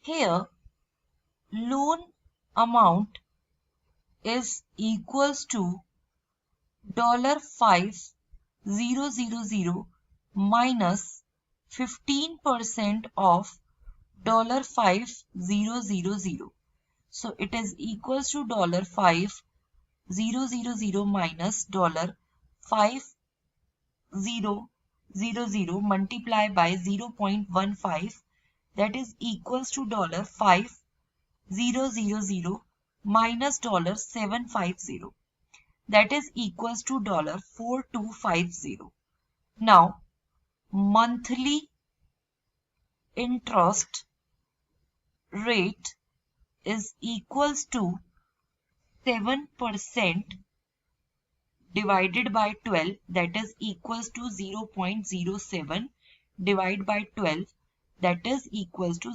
Here loan amount is equals to $5,000 minus 15% of $5,000. So it is equals to $5,000 minus $5,000 multiplied by 0.15, that is equals to $5,000 minus $750, that is equals to $4,250. Now monthly interest rate is equals to 7% divided by 12, that is equals to 0.07 divided by 12, that is equals to